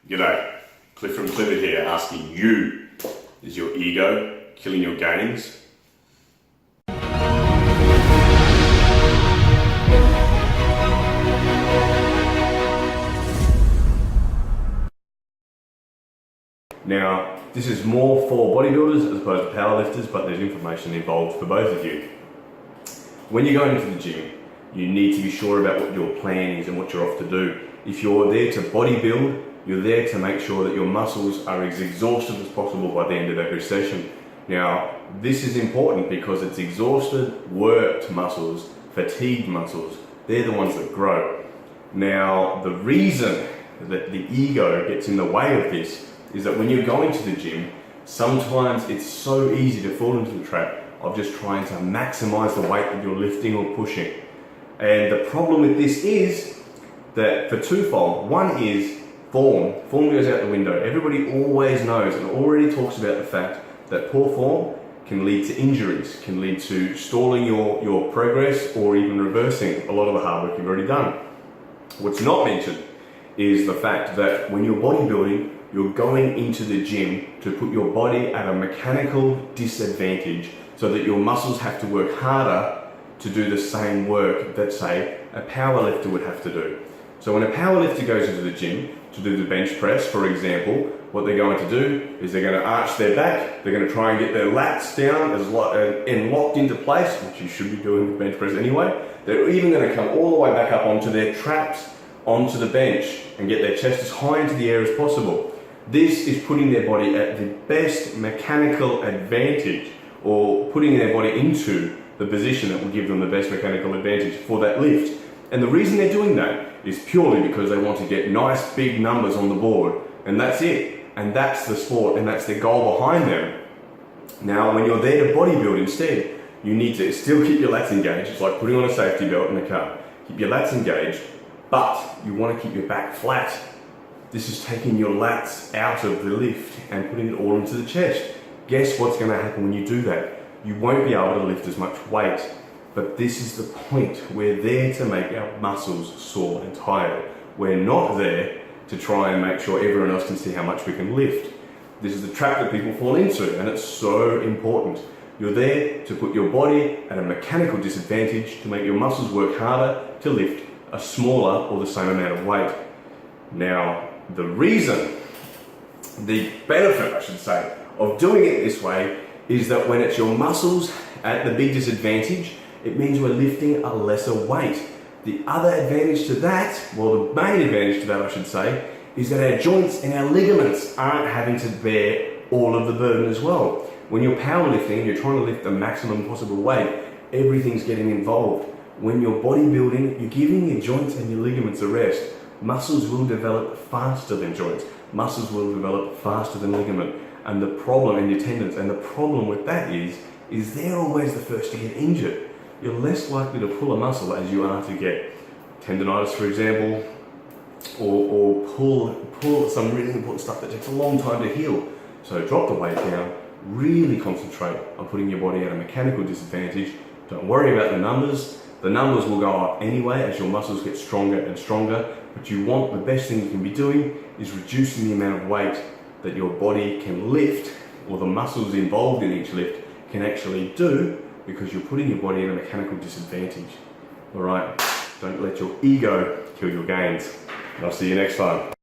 G'day, Cliff from Clifford here asking you, is your ego killing your gains? Now, this is more for bodybuilders as opposed to powerlifters, but there's information involved for both of you. When you're going into the gym, you need to be sure about what your plan is and what you're off to do. If you're there to bodybuild, you're there to make sure that your muscles are as exhausted as possible by the end of every session. Now, this is important because it's exhausted, worked muscles, fatigued muscles, they're the ones that grow. Now, the reason that the ego gets in the way of this is that when you're going to the gym, sometimes it's so easy to fall into the trap of just trying to maximize the weight that you're lifting or pushing. And the problem with this is that for twofold. One is form. Form goes out the window. Everybody always knows and already talks about the fact that poor form can lead to injuries, can lead to stalling your progress or even reversing a lot of the hard work you've already done. What's not mentioned is the fact that when you're bodybuilding, you're going into the gym to put your body at a mechanical disadvantage so that your muscles have to work harder to do the same work that, say, a powerlifter would have to do. So when a powerlifter goes into the gym to do the bench press, for example, what they're going to do is they're going to arch their back, they're going to try and get their lats down and locked into place, which you should be doing with bench press anyway. They're even going to come all the way back up onto their traps, onto the bench, and get their chest as high into the air as possible. This is putting their body at the best mechanical advantage, or putting their body into the position that will give them the best mechanical advantage for that lift. And the reason they're doing that is purely because they want to get nice big numbers on the board, and that's it. And that's the sport, and that's the goal behind them. Now, when you're there to bodybuild instead, you need to still keep your lats engaged. It's like putting on a safety belt in a car. Keep your lats engaged, but you want to keep your back flat. This is taking your lats out of the lift and putting it all into the chest. Guess what's going to happen when you do that? You won't be able to lift as much weight. But this is the point. We're there to make our muscles sore and tired. We're not there to try and make sure everyone else can see how much we can lift. This is the trap that people fall into, and it's so important. You're there to put your body at a mechanical disadvantage to make your muscles work harder to lift a smaller or the same amount of weight. Now, the benefit, I should say, of doing it this way is that when it's your muscles at the big disadvantage, it means we're lifting a lesser weight. The other advantage to that, well, the main advantage to that, I should say, is that our joints and our ligaments aren't having to bear all of the burden as well. When you're powerlifting, you're trying to lift the maximum possible weight, everything's getting involved. When you're bodybuilding, you're giving your joints and your ligaments a rest. Muscles will develop faster than joints. Muscles will develop faster than ligament. And the problem, and your tendons, and the problem with that is they're always the first to get injured. You're less likely to pull a muscle as you are to get tendonitis, for example, or pull some really important stuff that takes a long time to heal. So drop the weight down, really concentrate on putting your body at a mechanical disadvantage. Don't worry about the numbers. The numbers will go up anyway as your muscles get stronger and stronger, but the best thing you can be doing is reducing the amount of weight that your body can lift, or the muscles involved in each lift can actually do, because you're putting your body at a mechanical disadvantage. All right, don't let your ego kill your gains. And I'll see you next time.